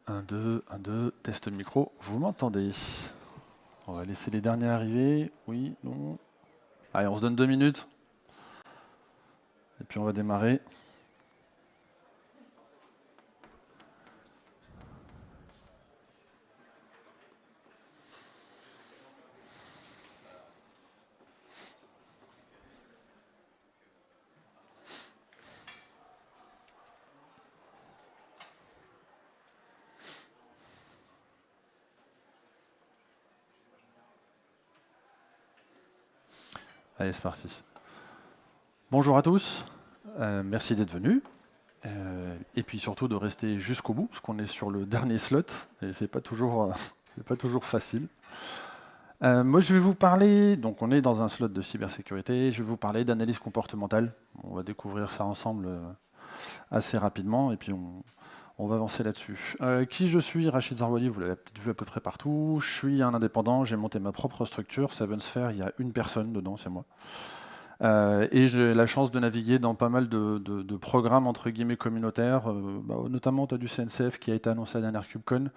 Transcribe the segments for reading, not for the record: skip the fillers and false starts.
1, 2, 1, 2, test micro, vous m'entendez? On va laisser les derniers arriver, oui, non. Allez, on se donne 2 minutes. Et puis on va démarrer. Allez, c'est parti. Bonjour à tous, merci d'être venus. Et puis surtout de rester jusqu'au bout, parce qu'on est sur le dernier slot, et c'est pas toujours facile. Moi, je vais vous parler, donc on est dans un slot de cybersécurité, je vais vous parler d'analyse comportementale. On va découvrir ça ensemble assez rapidement, et puis on va avancer là-dessus. Qui je suis? Rachid Zarwali, vous l'avez peut-être vu à peu près partout. Je suis un indépendant, j'ai monté ma propre structure, Seven Sphere, il y a une personne dedans, c'est moi. Et j'ai la chance de naviguer dans pas mal de programmes entre guillemets communautaires, notamment tu as du CNCF qui a été annoncé à la dernière KubeCon.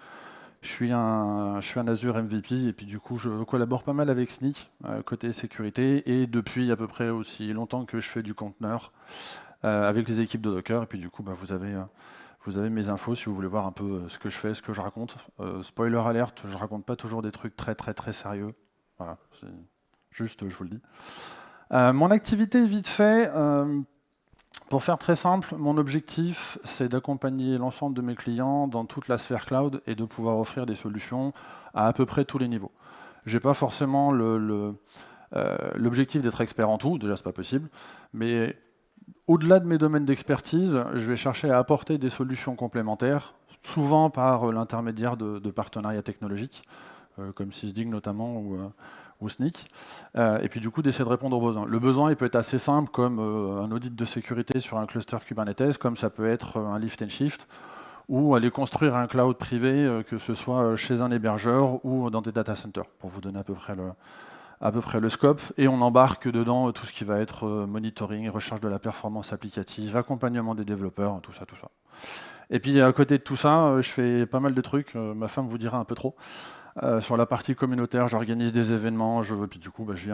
Je suis un Azure MVP et puis du coup je collabore pas mal avec Snyk côté sécurité et depuis à peu près aussi longtemps que je fais du conteneur avec les équipes de Docker et puis du coup vous avez mes infos si vous voulez voir un peu ce que je fais, ce que je raconte. Spoiler alerte, je raconte pas toujours des trucs très sérieux. Voilà, c'est juste je vous le dis. Mon activité, vite fait, pour faire très simple, mon objectif, c'est d'accompagner l'ensemble de mes clients dans toute la sphère cloud et de pouvoir offrir des solutions à peu près tous les niveaux. Je n'ai pas forcément l'objectif d'être expert en tout, déjà c'est pas possible, mais au-delà de mes domaines d'expertise, je vais chercher à apporter des solutions complémentaires, souvent par l'intermédiaire de partenariats technologiques, comme Sysdig notamment, ou Snyk, et puis du coup d'essayer de répondre aux besoins. Le besoin il peut être assez simple comme un audit de sécurité sur un cluster Kubernetes, comme ça peut être un lift and shift, ou aller construire un cloud privé, que ce soit chez un hébergeur ou dans des data centers, pour vous donner à peu près le scope, et on embarque dedans tout ce qui va être monitoring, recherche de la performance applicative, accompagnement des développeurs, tout ça. Et puis à côté de tout ça, je fais pas mal de trucs, ma femme vous dira un peu trop. Sur la partie communautaire, j'organise des événements, puis du coup, je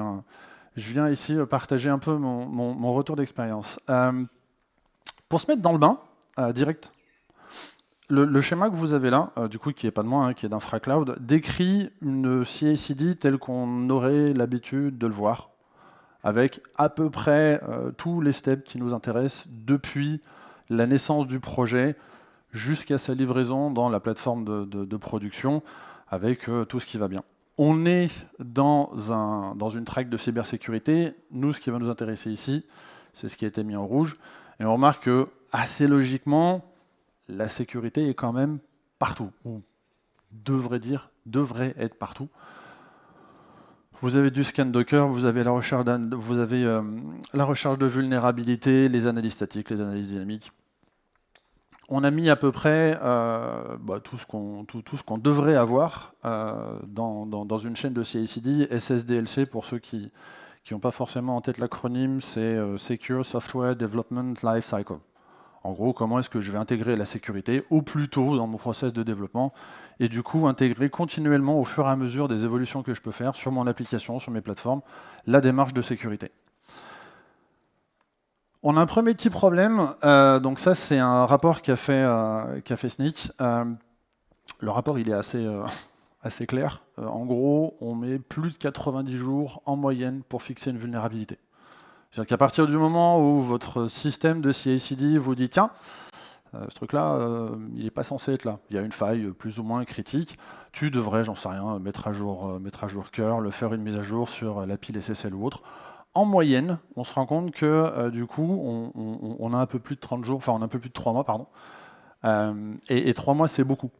viens ici partager un peu mon retour d'expérience. Pour se mettre dans le bain, direct, le schéma que vous avez là, du coup, qui n'est pas de moi, hein, qui est d'InfraCloud, décrit une CI/CD telle qu'on aurait l'habitude de le voir, avec à peu près tous les steps qui nous intéressent depuis la naissance du projet jusqu'à sa livraison dans la plateforme de production, avec tout ce qui va bien. On est dans une track de cybersécurité. Nous, ce qui va nous intéresser ici, c'est ce qui a été mis en rouge. Et on remarque que, assez logiquement, la sécurité est quand même partout, ou devrait être partout. Vous avez du scan Docker, vous avez la recherche de vulnérabilité, les analyses statiques, les analyses dynamiques. On a mis à peu près tout ce qu'on devrait avoir dans une chaîne de CI/CD, SSDLC, pour ceux qui n'ont pas forcément en tête l'acronyme, c'est Secure Software Development Lifecycle. En gros, comment est-ce que je vais intégrer la sécurité au plus tôt dans mon process de développement et du coup intégrer continuellement au fur et à mesure des évolutions que je peux faire sur mon application, sur mes plateformes, la démarche de sécurité. On a un premier petit problème, donc ça c'est un rapport qu'a fait Snyk. Le rapport il est assez clair. En gros, on met plus de 90 jours en moyenne pour fixer une vulnérabilité. C'est-à-dire qu'à partir du moment où votre système de CI/CD vous dit tiens, ce truc-là, il n'est pas censé être là. Il y a une faille plus ou moins critique. Tu devrais, j'en sais rien, mettre à jour curl, faire une mise à jour sur la pile SSL ou autre. En moyenne, on se rend compte que du coup, on a un peu plus de 30 jours, enfin on a un peu plus de 3 mois, pardon. Et 3 mois, c'est beaucoup.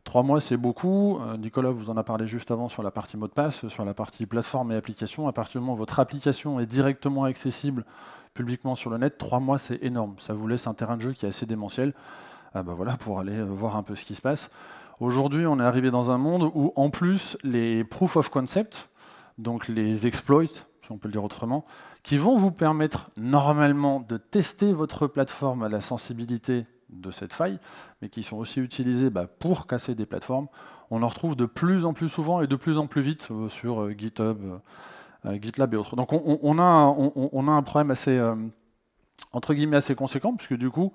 3 mois, c'est beaucoup. Nicolas vous en a parlé juste avant sur la partie mot de passe, sur la partie plateforme et application. À partir du moment où votre application est directement accessible publiquement sur le net, 3 mois, c'est énorme. Ça vous laisse un terrain de jeu qui est assez démentiel voilà, pour aller voir un peu ce qui se passe. Aujourd'hui, on est arrivé dans un monde où, en plus, les proof of concept, donc les exploits, si on peut le dire autrement, qui vont vous permettre normalement de tester votre plateforme à la sensibilité de cette faille, mais qui sont aussi utilisés pour casser des plateformes, on en retrouve de plus en plus souvent et de plus en plus vite sur GitHub, GitLab et autres. Donc on a un problème assez, entre guillemets, assez conséquent, puisque du coup,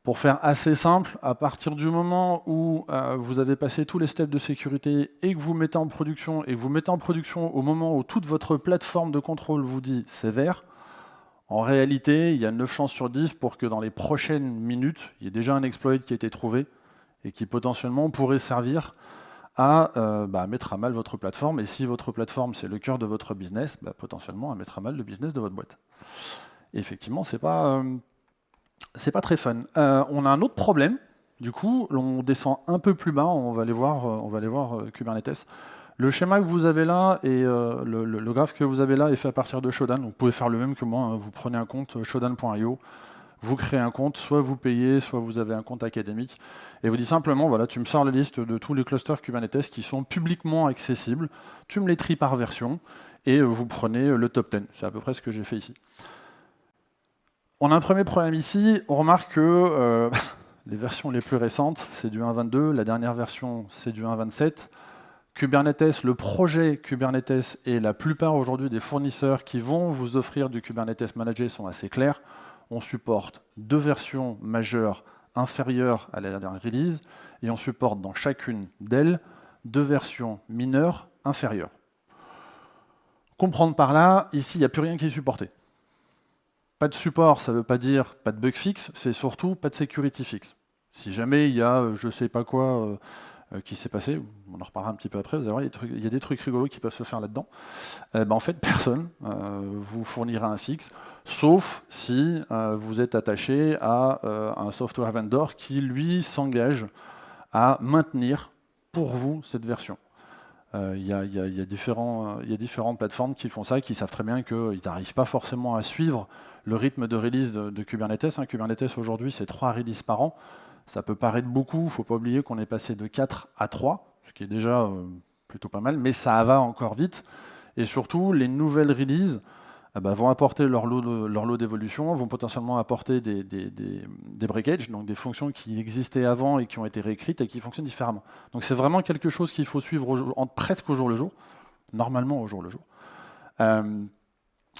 pour faire assez simple, à partir du moment où vous avez passé tous les steps de sécurité et que vous mettez en production, au moment où toute votre plateforme de contrôle vous dit « c'est vert », en réalité, il y a 9 chances sur 10 pour que dans les prochaines minutes, il y ait déjà un exploit qui a été trouvé et qui potentiellement pourrait servir à mettre à mal votre plateforme. Et si votre plateforme, c'est le cœur de votre business, potentiellement à mettre à mal le business de votre boîte. Et effectivement, c'est pas très fun. On a un autre problème. Du coup, on descend un peu plus bas, on va aller voir Kubernetes. Le schéma que vous avez là et le graphe que vous avez là est fait à partir de Shodan. Vous pouvez faire le même que moi, hein. Vous prenez un compte shodan.io, vous créez un compte, soit vous payez, soit vous avez un compte académique, et vous dites simplement, voilà, tu me sors la liste de tous les clusters Kubernetes qui sont publiquement accessibles, tu me les tries par version, et vous prenez le top 10. C'est à peu près ce que j'ai fait ici. On a un premier problème ici, on remarque que les versions les plus récentes, c'est du 1.22, la dernière version, c'est du 1.27. Kubernetes, le projet Kubernetes et la plupart aujourd'hui des fournisseurs qui vont vous offrir du Kubernetes Managed sont assez clairs. On supporte 2 versions majeures inférieures à la dernière release et on supporte dans chacune d'elles 2 versions mineures inférieures. Comprendre par là, ici, il n'y a plus rien qui est supporté. Pas de support, ça ne veut pas dire pas de bug fixe, c'est surtout pas de security fixe. Si jamais il y a je ne sais pas quoi qui s'est passé, on en reparlera un petit peu après, vous allez voir, il y a des trucs rigolos qui peuvent se faire là-dedans. En fait, personne vous fournira un fixe, sauf si vous êtes attaché à un software vendor qui, lui, s'engage à maintenir pour vous cette version. Il y a différentes plateformes qui font ça, qui savent très bien qu'ils n'arrivent pas forcément à suivre le rythme de release de Kubernetes. Kubernetes, aujourd'hui, c'est 3 releases par an. Ça peut paraître beaucoup, il ne faut pas oublier qu'on est passé de 4 à 3, ce qui est déjà plutôt pas mal, mais ça va encore vite. Et surtout, les nouvelles releases vont apporter leur lot d'évolution, vont potentiellement apporter des breakages, donc des fonctions qui existaient avant et qui ont été réécrites et qui fonctionnent différemment. Donc c'est vraiment quelque chose qu'il faut suivre presque au jour le jour, normalement au jour le jour.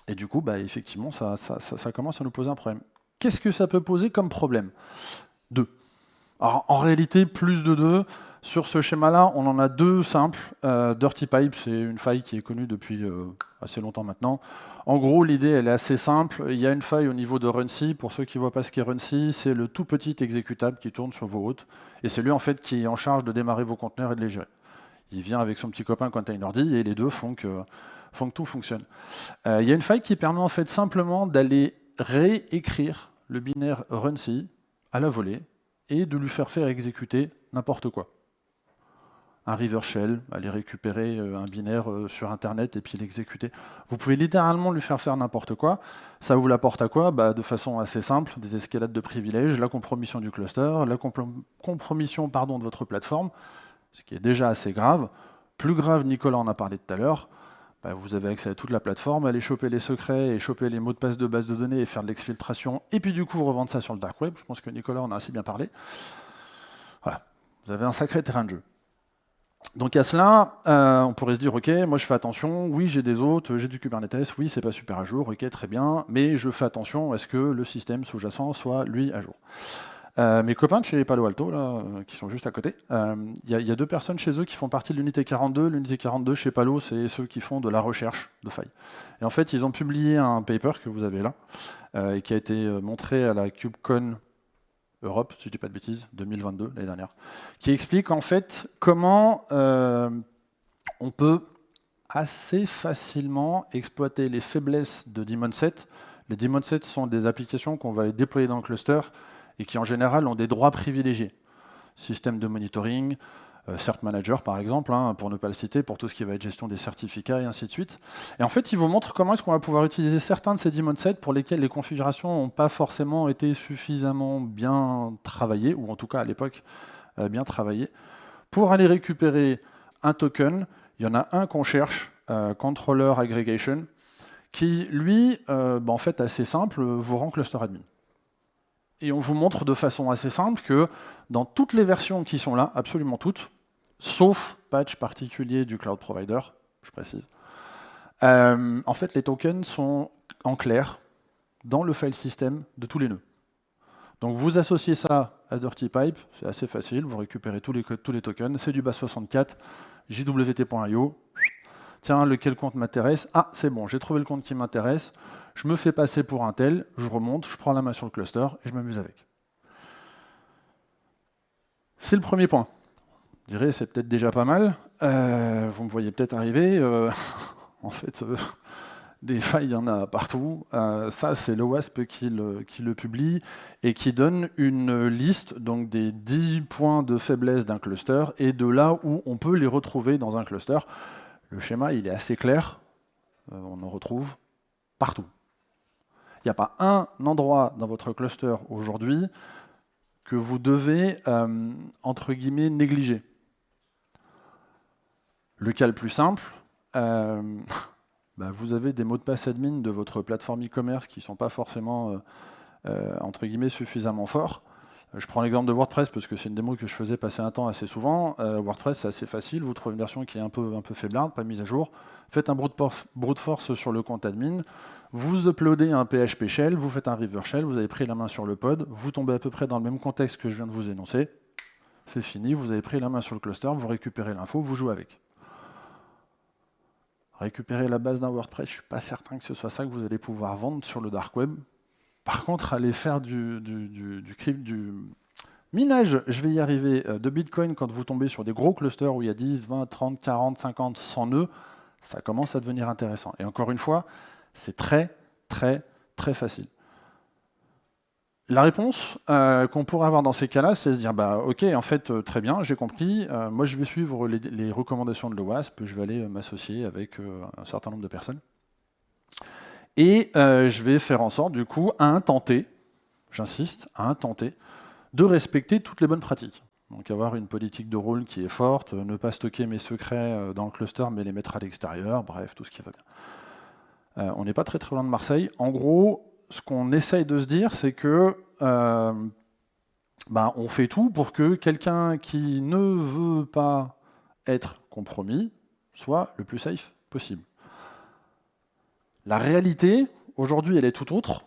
Et du coup, effectivement, ça commence à nous poser un problème. Qu'est-ce que ça peut poser comme problème ? 2. Alors, en réalité, plus de 2. Sur ce schéma-là, on en a 2 simples. Dirty Pipe, c'est une faille qui est connue depuis assez longtemps maintenant. En gros, l'idée, elle est assez simple. Il y a une faille au niveau de runC. Pour ceux qui ne voient pas ce qu'est runC, c'est le tout petit exécutable qui tourne sur vos hôtes. Et c'est lui, en fait, qui est en charge de démarrer vos conteneurs et de les gérer. Il vient avec son petit copain containerd et les deux font que tout fonctionne. Il y a une faille qui permet, en fait, simplement d'aller réécrire le binaire runC à la volée et de lui faire exécuter n'importe quoi. Un reverse shell, aller récupérer un binaire sur Internet et puis l'exécuter. Vous pouvez littéralement lui faire n'importe quoi. Ça vous l'apporte à quoi ? De façon assez simple, des escalades de privilèges, la compromission du cluster, la compromission de votre plateforme, ce qui est déjà assez grave. Plus grave, Nicolas en a parlé tout à l'heure, vous avez accès à toute la plateforme, aller choper les secrets et choper les mots de passe de base de données et faire de l'exfiltration, et puis du coup revendre ça sur le dark web. Je pense que Nicolas en a assez bien parlé. Voilà, vous avez un sacré terrain de jeu. Donc à cela, on pourrait se dire, ok, moi je fais attention, oui j'ai des hôtes, j'ai du Kubernetes, oui c'est pas super à jour, ok très bien, mais je fais attention à ce que le système sous-jacent soit lui à jour. Mes copains de chez Palo Alto, là, qui sont juste à côté, il y a 2 personnes chez eux qui font partie de l'unité 42. L'unité 42 chez Palo, c'est ceux qui font de la recherche de failles. Et en fait, ils ont publié un paper que vous avez là, et qui a été montré à la KubeCon Europe, si je ne dis pas de bêtises, 2022, l'année dernière, qui explique en fait comment on peut assez facilement exploiter les faiblesses de daemon set. Les daemon sets sont des applications qu'on va déployer dans le cluster et qui en général ont des droits privilégiés. Système de monitoring, Cert Manager par exemple, pour ne pas le citer, pour tout ce qui va être gestion des certificats et ainsi de suite. Et en fait, ils vous montrent comment est-ce qu'on va pouvoir utiliser certains de ces daemon sets pour lesquels les configurations n'ont pas forcément été suffisamment bien travaillées, ou en tout cas à l'époque bien travaillées, pour aller récupérer un token. Il y en a un qu'on cherche, Controller Aggregation, qui lui, en fait assez simple, vous rend cluster admin. Et on vous montre de façon assez simple que dans toutes les versions qui sont là, absolument toutes, sauf patch particulier du cloud provider, je précise, en fait, les tokens sont en clair dans le file system de tous les nœuds. Donc vous associez ça à Dirty Pipe, c'est assez facile, vous récupérez tous les tokens, c'est du base64, jwt.io. Tiens, lequel compte m'intéresse? Ah, c'est bon, j'ai trouvé le compte qui m'intéresse, je me fais passer pour un tel, je remonte, je prends la main sur le cluster et je m'amuse avec. C'est le premier point. Je dirais, c'est peut-être déjà pas mal. Vous me voyez peut-être arriver. En fait, des failles, il y en a partout. Ça, c'est l'OWASP qui le publie et qui donne une liste donc, des 10 points de faiblesse d'un cluster et de là où on peut les retrouver dans un cluster. Le schéma, il est assez clair. On en retrouve partout. Il n'y a pas un endroit dans votre cluster aujourd'hui que vous devez, entre guillemets, négliger. Le cas le plus simple, vous avez des mots de passe admin de votre plateforme e-commerce qui ne sont pas forcément, entre guillemets, suffisamment forts. Je prends l'exemple de WordPress parce que c'est une démo que je faisais passer un temps assez souvent. WordPress, c'est assez facile. Vous trouvez une version qui est un peu faiblarde, pas mise à jour. Faites un brute force sur le compte admin. Vous uploadez un PHP shell, vous faites un river shell, vous avez pris la main sur le pod, vous tombez à peu près dans le même contexte que je viens de vous énoncer. C'est fini, vous avez pris la main sur le cluster, vous récupérez l'info, vous jouez avec. Récupérer la base d'un WordPress, je ne suis pas certain que ce soit ça que vous allez pouvoir vendre sur le dark web. Par contre, aller faire du minage, je vais y arriver, de Bitcoin quand vous tombez sur des gros clusters où il y a 10, 20, 30, 40, 50, 100 nœuds, ça commence à devenir intéressant. Et encore une fois, c'est très, très, très facile. La réponse qu'on pourrait avoir dans ces cas-là, c'est se dire, ok, en fait, très bien, j'ai compris, moi je vais suivre les recommandations de l'OWASP, je vais aller m'associer avec un certain nombre de personnes. Et je vais faire en sorte, du coup, à un temps T, j'insiste, à un temps T, de respecter toutes les bonnes pratiques. Donc avoir une politique de rôle qui est forte, ne pas stocker mes secrets dans le cluster, mais les mettre à l'extérieur, bref, tout ce qui va bien. On n'est pas très très loin de Marseille. En gros, ce qu'on essaye de se dire, c'est que on fait tout pour que quelqu'un qui ne veut pas être compromis soit le plus safe possible. La réalité, aujourd'hui, elle est tout autre.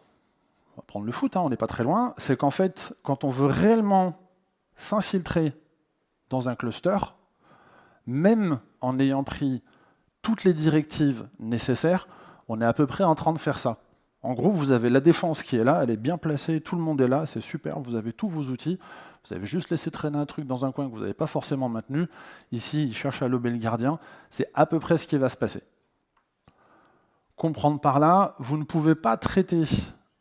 On va prendre le foot, on n'est pas très loin. C'est qu'en fait, quand on veut réellement s'infiltrer dans un cluster, même en ayant pris toutes les directives nécessaires, on est à peu près en train de faire ça. En gros, vous avez la défense qui est là, elle est bien placée, tout le monde est là, c'est super, vous avez tous vos outils, vous avez juste laissé traîner un truc dans un coin que vous n'avez pas forcément maintenu. Ici, il cherche à lober le gardien, c'est à peu près ce qui va se passer. Comprendre par là, vous ne pouvez pas traiter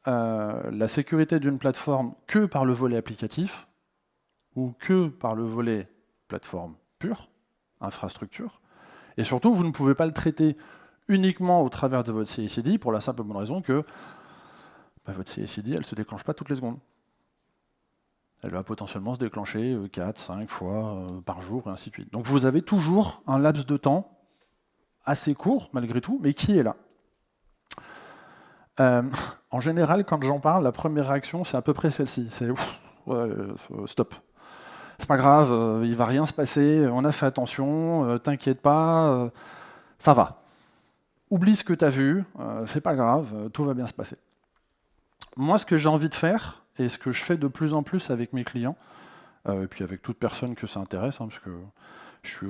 la sécurité d'une plateforme que par le volet applicatif ou que par le volet plateforme pure, infrastructure, et surtout, vous ne pouvez pas le traiter uniquement au travers de votre CI/CD pour la simple bonne raison que votre CI/CD, elle ne se déclenche pas toutes les secondes. Elle va potentiellement se déclencher 4, 5 fois par jour, et ainsi de suite. Donc vous avez toujours un laps de temps assez court, malgré tout, mais qui est là. En général, quand j'en parle, la première réaction, c'est à peu près celle-ci. C'est stop. C'est pas grave, il va rien se passer, on a fait attention, t'inquiète pas, ça va. Oublie ce que tu as vu, c'est pas grave, tout va bien se passer. Moi, ce que j'ai envie de faire, et ce que je fais de plus en plus avec mes clients, et puis avec toute personne que ça intéresse, parce que je suis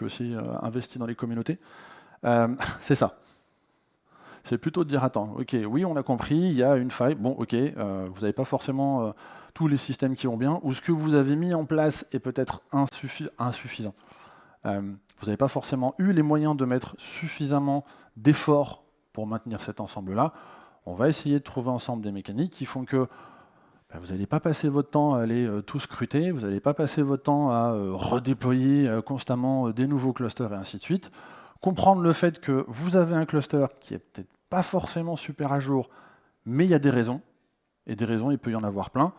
aussi investi dans les communautés, c'est ça. C'est plutôt de dire, attends, ok, oui, on a compris, il y a une faille, bon, ok, vous n'avez pas forcément tous les systèmes qui vont bien, ou ce que vous avez mis en place est peut-être insuffisant. Vous n'avez pas forcément eu les moyens de mettre suffisamment d'efforts pour maintenir cet ensemble-là. On va essayer de trouver ensemble des mécaniques qui font que vous n'allez pas passer votre temps à aller tout scruter, vous n'allez pas passer votre temps à redéployer constamment des nouveaux clusters et ainsi de suite. Comprendre le fait que vous avez un cluster qui est peut-être pas forcément super à jour, mais il y a des raisons, et des raisons, il peut y en avoir plein.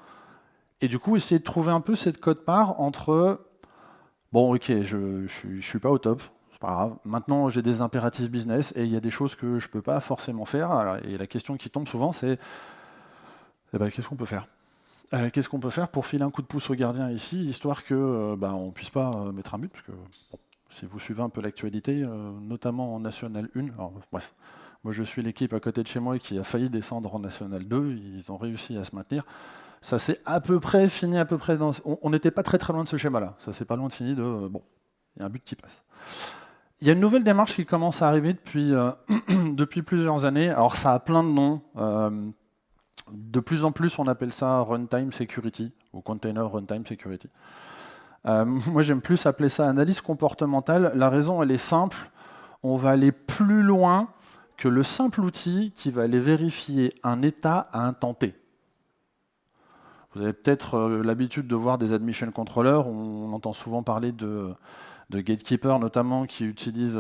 Et du coup, essayer de trouver un peu cette cote-part entre bon, ok, je suis pas au top, c'est pas grave. Maintenant, j'ai des impératifs business et il y a des choses que je peux pas forcément faire. Alors, et la question qui tombe souvent, c'est qu'est-ce qu'on peut faire? Qu'est-ce qu'on peut faire pour filer un coup de pouce aux gardiens ici, histoire que on ne puisse pas mettre un but, parce que bon, si vous suivez un peu l'actualité, notamment en National 1, alors, bref, moi je suis l'équipe à côté de chez moi qui a failli descendre en National 2, ils ont réussi à se maintenir. Ça s'est à peu près fini, à peu près dans... On n'était pas très très loin de ce schéma-là, ça c'est pas loin de fini de... bon, il y a un but qui passe. Il y a une nouvelle démarche qui commence à arriver depuis, depuis plusieurs années, alors ça a plein de noms. De plus en plus, on appelle ça runtime security ou container runtime security. Moi, j'aime plus appeler ça analyse comportementale. La raison, elle est simple. On va aller plus loin que le simple outil qui va aller vérifier un état à un temps T. Vous avez peut-être l'habitude de voir des admission controllers. On entend souvent parler de gatekeepers, notamment, qui utilisent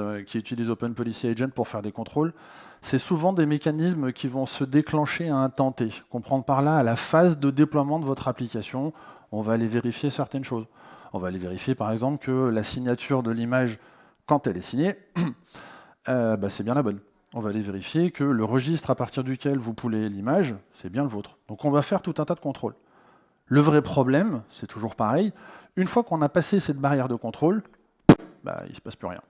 Open Policy Agent pour faire des contrôles. C'est souvent des mécanismes qui vont se déclencher à un temps T. Comprendre par là, à la phase de déploiement de votre application, on va aller vérifier certaines choses. On va aller vérifier, par exemple, que la signature de l'image, quand elle est signée, c'est bien la bonne. On va aller vérifier que le registre à partir duquel vous poulez l'image, c'est bien le vôtre. Donc on va faire tout un tas de contrôles. Le vrai problème, c'est toujours pareil, une fois qu'on a passé cette barrière de contrôle, il ne se passe plus rien.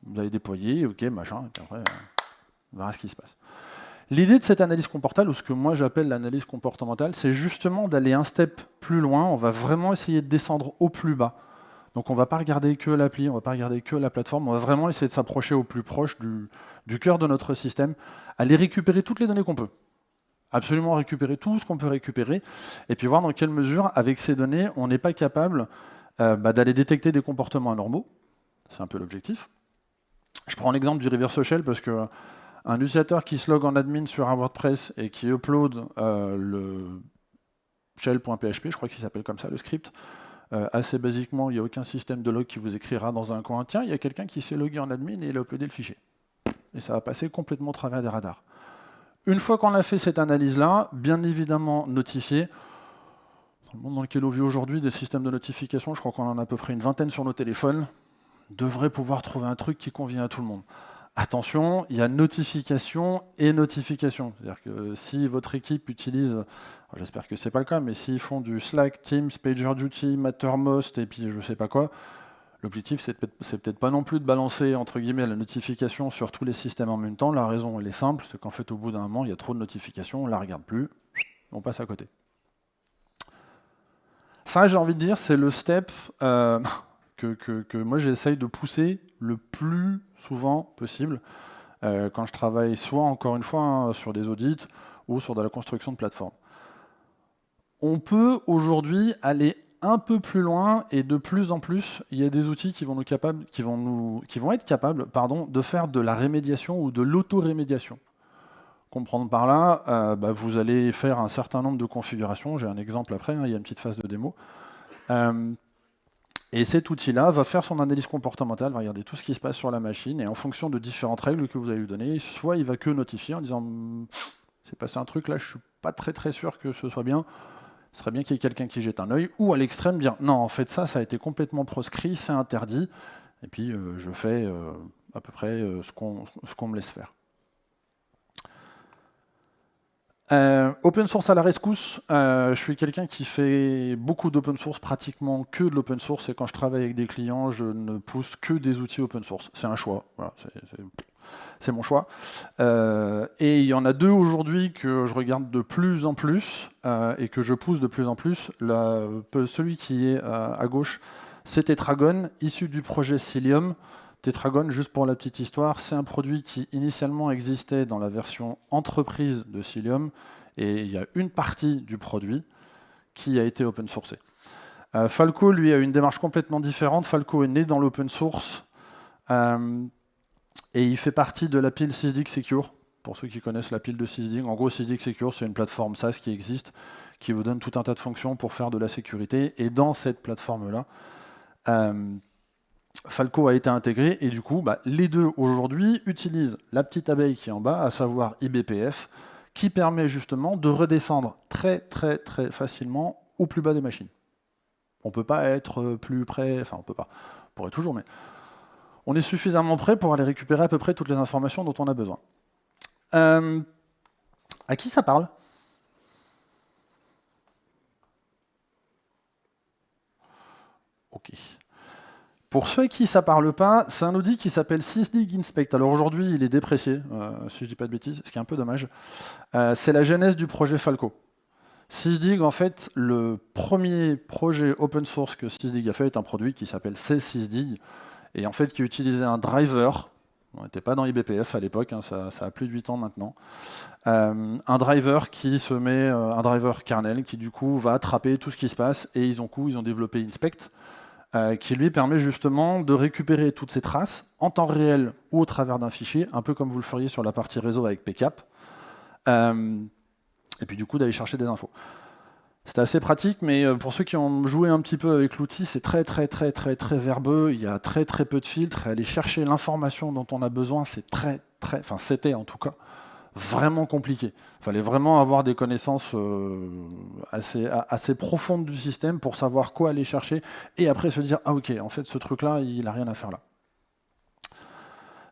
Vous avez déployé, ok, machin, et puis après, on verra ce qui se passe. L'idée de cette analyse comportementale, ou ce que moi j'appelle l'analyse comportementale, c'est justement d'aller un step plus loin. On va vraiment essayer de descendre au plus bas. Donc on ne va pas regarder que l'appli, on ne va pas regarder que la plateforme, on va vraiment essayer de s'approcher au plus proche du cœur de notre système, aller récupérer toutes les données qu'on peut. Absolument récupérer tout ce qu'on peut récupérer, et puis voir dans quelle mesure, avec ces données, on n'est pas capable d'aller détecter des comportements anormaux. C'est un peu l'objectif. Je prends l'exemple du reverse shell parce que un utilisateur qui se log en admin sur un WordPress et qui upload le shell.php, je crois qu'il s'appelle comme ça, le script, assez basiquement, il n'y a aucun système de log qui vous écrira dans un coin, tiens, il y a quelqu'un qui s'est logué en admin et il a uploadé le fichier. Et ça va passer complètement au travers des radars. Une fois qu'on a fait cette analyse-là, bien évidemment notifié. Dans le monde dans lequel on vit aujourd'hui, des systèmes de notification, je crois qu'on en a à peu près une vingtaine sur nos téléphones, devrait pouvoir trouver un truc qui convient à tout le monde. Attention, il y a notification et notification. C'est-à-dire que si votre équipe utilise, j'espère que ce n'est pas le cas, mais s'ils font du Slack, Teams, PagerDuty, Mattermost et puis je ne sais pas quoi, l'objectif c'est peut-être pas non plus de balancer entre guillemets la notification sur tous les systèmes en même temps. La raison elle est simple, c'est qu'en fait au bout d'un moment il y a trop de notifications, on ne la regarde plus, on passe à côté. Ça j'ai envie de dire c'est le step que moi j'essaye de pousser le plus souvent possible quand je travaille soit encore une fois sur des audits ou sur de la construction de plateformes. On peut aujourd'hui aller un peu plus loin et de plus en plus, il y a des outils qui vont être capables de faire de la rémédiation ou de l'auto-rémédiation. Comprendre par là, vous allez faire un certain nombre de configurations. J'ai un exemple après, il y a une petite phase de démo. Et cet outil-là va faire son analyse comportementale, va regarder tout ce qui se passe sur la machine, et en fonction de différentes règles que vous allez lui donner, soit il va que notifier en disant c'est passé un truc là, je suis pas très sûr que ce soit bien, ce serait bien qu'il y ait quelqu'un qui jette un œil, ou à l'extrême dire non, en fait ça a été complètement proscrit, c'est interdit, et puis je fais à peu près ce qu'on me laisse faire. Open source à la rescousse, je suis quelqu'un qui fait beaucoup d'open source, pratiquement que de l'open source, et quand je travaille avec des clients, je ne pousse que des outils open source. C'est un choix, voilà, c'est mon choix. Et il y en a deux aujourd'hui que je regarde de plus en plus, et que je pousse de plus en plus. Celui qui est à gauche, c'est Tetragon, issu du projet Cilium. Tetragon, juste pour la petite histoire, c'est un produit qui initialement existait dans la version entreprise de Cilium, et il y a une partie du produit qui a été open sourcée. Falco, lui, a une démarche complètement différente. Falco est né dans l'open source, et il fait partie de la pile Sysdig Secure, pour ceux qui connaissent la pile de Sysdig. En gros, Sysdig Secure, c'est une plateforme SaaS qui existe, qui vous donne tout un tas de fonctions pour faire de la sécurité, et dans cette plateforme-là, Falco a été intégré, et du coup, les deux aujourd'hui utilisent la petite abeille qui est en bas, à savoir IBPF, qui permet justement de redescendre très facilement au plus bas des machines. On ne peut pas être plus près, enfin on peut pas, on pourrait toujours, mais on est suffisamment prêt pour aller récupérer à peu près toutes les informations dont on a besoin. À qui ça parle ? OK. Pour ceux à qui ça ne parle pas, c'est un outil qui s'appelle Sysdig Inspect. Alors aujourd'hui, il est déprécié, si je ne dis pas de bêtises, ce qui est un peu dommage. C'est la genèse du projet Falco. Sysdig, en fait, le premier projet open source que Sysdig a fait est un produit qui s'appelle C-Sysdig, et en fait qui utilisait un driver. On n'était pas dans IBPF à l'époque, hein, ça a plus de 8 ans maintenant. Un driver qui se met, un driver kernel qui du coup va attraper tout ce qui se passe, et ils ont développé Inspect, qui lui permet justement de récupérer toutes ces traces en temps réel ou au travers d'un fichier, un peu comme vous le feriez sur la partie réseau avec PCAP, et puis du coup d'aller chercher des infos. C'était assez pratique, mais pour ceux qui ont joué un petit peu avec l'outil, c'est très verbeux, il y a très peu de filtres, et aller chercher l'information dont on a besoin, c'est enfin c'était en tout cas, vraiment compliqué. Il fallait vraiment avoir des connaissances assez profondes du système pour savoir quoi aller chercher, et après se dire, ah ok, en fait ce truc-là, il n'a rien à faire là.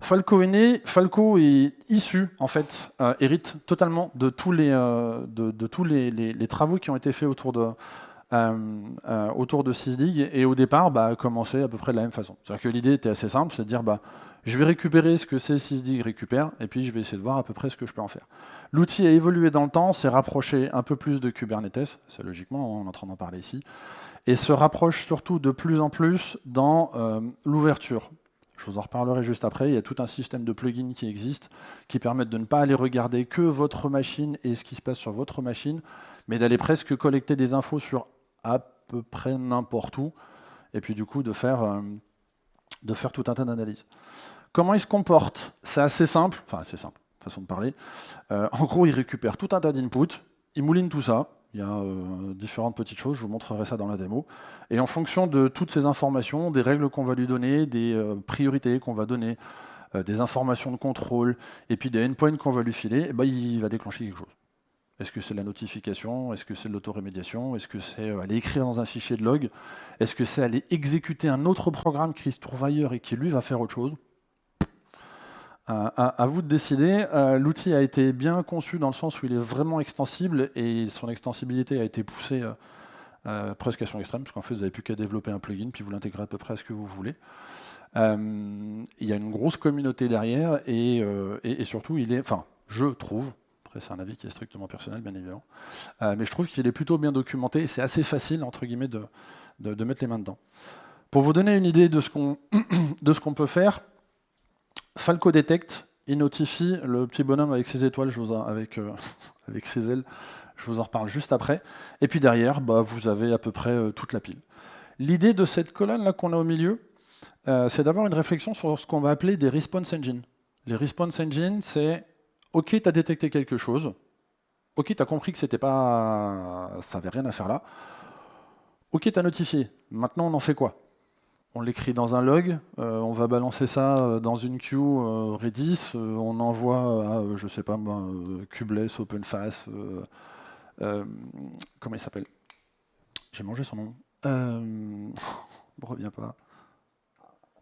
Falco est né, Falco est issu, en fait, hérite totalement de tous les travaux qui ont été faits autour de Sysdig, et au départ, a commencé à peu près de la même façon. C'est-à-dire que l'idée était assez simple, c'est de dire, je vais récupérer ce que Sysdig récupère, et puis je vais essayer de voir à peu près ce que je peux en faire. L'outil a évolué dans le temps, s'est rapproché un peu plus de Kubernetes, c'est logiquement, on est en train d'en parler ici, et se rapproche surtout de plus en plus dans l'ouverture. Je vous en reparlerai juste après, il y a tout un système de plugins qui existe, qui permettent de ne pas aller regarder que votre machine et ce qui se passe sur votre machine, mais d'aller presque collecter des infos sur à peu près n'importe où, et puis du coup de faire tout un tas d'analyses. Comment il se comporte? C'est assez simple, façon de parler. En gros, il récupère tout un tas d'inputs, il mouline tout ça, il y a différentes petites choses, je vous montrerai ça dans la démo. Et en fonction de toutes ces informations, des règles qu'on va lui donner, des priorités qu'on va donner, des informations de contrôle, et puis des endpoints qu'on va lui filer, il va déclencher quelque chose. Est-ce que c'est la notification? Est-ce que c'est de l'autorémédiation? Est-ce que c'est aller écrire dans un fichier de log? Est-ce que c'est aller exécuter un autre programme qui se trouve ailleurs et qui, lui, va faire autre chose? À vous de décider. L'outil a été bien conçu dans le sens où il est vraiment extensible, et son extensibilité a été poussée presque à son extrême, parce qu'en fait, vous n'avez plus qu'à développer un plugin, puis vous l'intégrez à peu près à ce que vous voulez. Il y a une grosse communauté derrière, et surtout, je trouve, après c'est un avis qui est strictement personnel, bien évidemment, mais je trouve qu'il est plutôt bien documenté, et c'est assez facile, entre guillemets, de mettre les mains dedans. Pour vous donner une idée de ce qu'on peut faire, Falco Detect, il notifie le petit bonhomme avec ses étoiles, avec ses ailes, je vous en reparle juste après. Et puis derrière, vous avez à peu près toute la pile. L'idée de cette colonne là qu'on a au milieu, c'est d'avoir une réflexion sur ce qu'on va appeler des response engines. Les response engines, c'est OK, tu as détecté quelque chose, OK, tu as compris que ça n'avait rien à faire là, OK, tu as notifié, maintenant on en fait quoi? On l'écrit dans un log, on va balancer ça dans une queue Redis, on envoie à, je sais pas, Kubeless, OpenFast, comment il s'appelle? J'ai mangé son nom. Ne revient pas.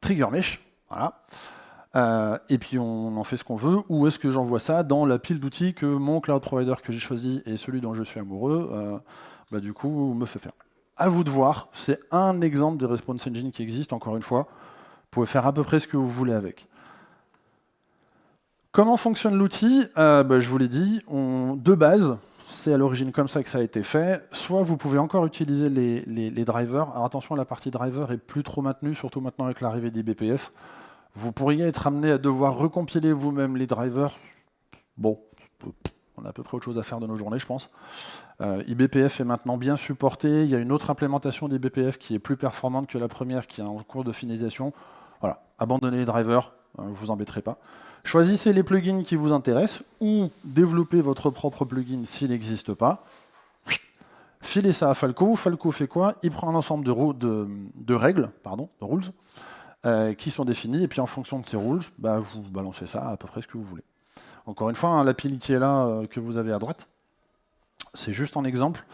TriggerMesh, voilà. Et puis on en fait ce qu'on veut, ou est-ce que j'envoie ça dans la pile d'outils que mon cloud provider que j'ai choisi et celui dont je suis amoureux, du coup, me fait faire. À vous de voir, c'est un exemple de response engine qui existe, encore une fois. Vous pouvez faire à peu près ce que vous voulez avec. Comment fonctionne l'outil? Je vous l'ai dit, de base, c'est à l'origine comme ça que ça a été fait. Soit vous pouvez encore utiliser les drivers. Alors attention, la partie driver est plus trop maintenue, surtout maintenant avec l'arrivée d'IBPF. Vous pourriez être amené à devoir recompiler vous-même les drivers. Bon, on a à peu près autre chose à faire de nos journées, je pense. IBPF est maintenant bien supporté. Il y a une autre implémentation d'IBPF qui est plus performante que la première, qui est en cours de finalisation. Voilà, abandonnez les drivers, vous embêterez pas. Choisissez les plugins qui vous intéressent, ou développez votre propre plugin s'il n'existe pas. Filez ça à Falco. Falco fait quoi? Il prend un ensemble de règles, de rules, qui sont définies, et puis en fonction de ces rules, vous balancez ça à peu près ce que vous voulez. Encore une fois, la pile qui est là, que vous avez à droite, c'est juste un exemple.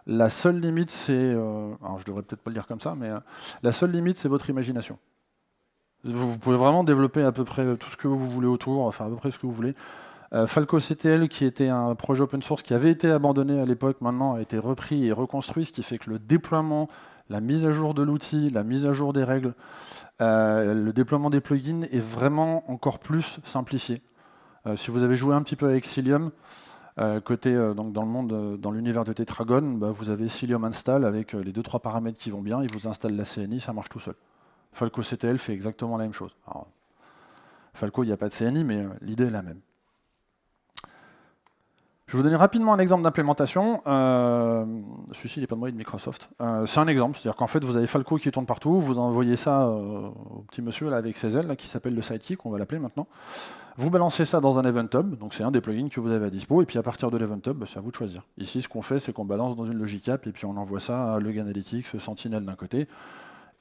La seule limite, c'est... alors je devrais peut-être pas le dire comme ça, mais la seule limite, c'est votre imagination. Vous pouvez vraiment développer à peu près tout ce que vous voulez autour, enfin à peu près ce que vous voulez. Falco CTL, qui était un projet open source qui avait été abandonné à l'époque, maintenant a été repris et reconstruit, ce qui fait que le déploiement, la mise à jour de l'outil, la mise à jour des règles, le déploiement des plugins est vraiment encore plus simplifié. Si vous avez joué un petit peu avec Cilium, donc dans le monde, dans l'univers de Tetragon, bah, vous avez Cilium install avec les 2-3 paramètres qui vont bien, il vous installe la CNI, ça marche tout seul. Falco CTL fait exactement la même chose. Alors, Falco, il n'y a pas de CNI, mais l'idée est la même. Je vais vous donner rapidement un exemple d'implémentation. Celui-ci, il n'est pas de moi, il est de Microsoft. C'est un exemple, c'est-à-dire qu'en fait, vous avez Falco qui tourne partout, vous envoyez ça au petit monsieur là, avec ses ailes, là, qui s'appelle le sidekick, on va l'appeler maintenant. Vous balancez ça dans un event hub, donc c'est un des plugins que vous avez à dispo, et puis à partir de l'event hub, bah, c'est à vous de choisir. Ici, ce qu'on fait, c'est qu'on balance dans une logic app, et puis on envoie ça à Log Analytics, Sentinel d'un côté.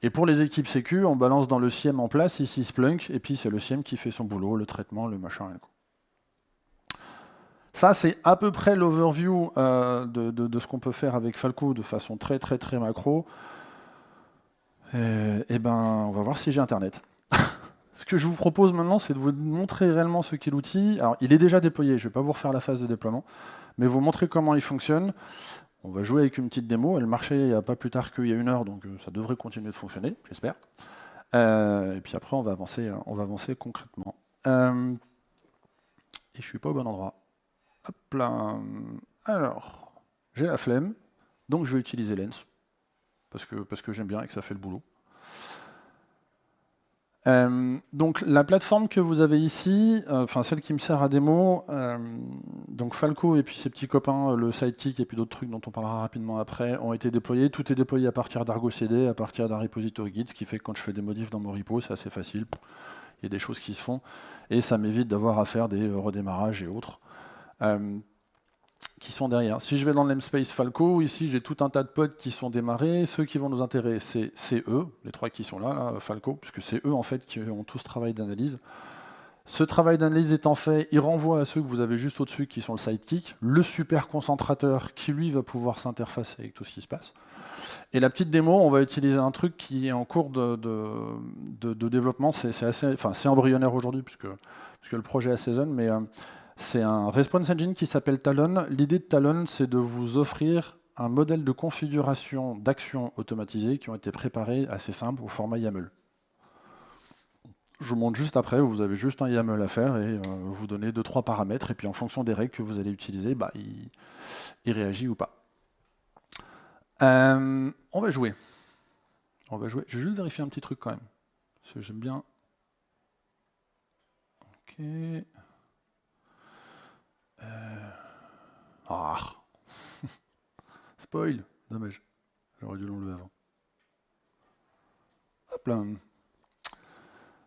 Et pour les équipes sécu, on balance dans le SIEM en place, ici Splunk, et puis c'est le SIEM qui fait son boulot, le traitement, le machin, et le coup. Ça, c'est à peu près l'overview de ce qu'on peut faire avec Falco de façon très très très macro. Et ben, on va voir si j'ai Internet. Ce que je vous propose maintenant, c'est de vous montrer réellement ce qu'est l'outil. Alors, il est déjà déployé, je ne vais pas vous refaire la phase de déploiement, mais vous montrer comment il fonctionne. On va jouer avec une petite démo. Elle marchait il n'y a pas plus tard qu'il y a 1 heure, donc ça devrait continuer de fonctionner, j'espère. Et puis après, on va avancer concrètement. Et je ne suis pas au bon endroit. Hop là. Alors, j'ai la flemme, donc je vais utiliser Lens, parce que j'aime bien et que ça fait le boulot. Donc la plateforme que vous avez ici, enfin celle qui me sert à démo, donc Falco et puis ses petits copains, le Sidekick et puis d'autres trucs dont on parlera rapidement après, ont été déployés. Tout est déployé à partir d'Argo CD, à partir d'un repository Git, ce qui fait que quand je fais des modifs dans mon repo, c'est assez facile. Il y a des choses qui se font et ça m'évite d'avoir à faire des redémarrages et autres. Qui sont derrière. Si je vais dans le namespace Falco, ici j'ai tout un tas de pods qui sont démarrés. Ceux qui vont nous intéresser, c'est eux, les 3 qui sont là, Falco, puisque c'est eux en fait qui ont tout ce travail d'analyse. Ce travail d'analyse étant fait, il renvoie à ceux que vous avez juste au-dessus qui sont le sidekick, le super concentrateur qui lui va pouvoir s'interfacer avec tout ce qui se passe. Et la petite démo, on va utiliser un truc qui est en cours de développement, c'est embryonnaire aujourd'hui puisque le projet assaisonne, mais c'est un response engine qui s'appelle Talon. L'idée de Talon, c'est de vous offrir un modèle de configuration d'actions automatisées qui ont été préparées assez simple au format YAML. Je vous montre juste après, vous avez juste un YAML à faire et vous donnez 2-3 paramètres et puis en fonction des règles que vous allez utiliser, bah, il réagit ou pas. On va jouer. Je vais juste vérifier un petit truc quand même. Parce que j'aime bien. Ok. Spoil. Dommage. J'aurais dû l'enlever avant. Hop là.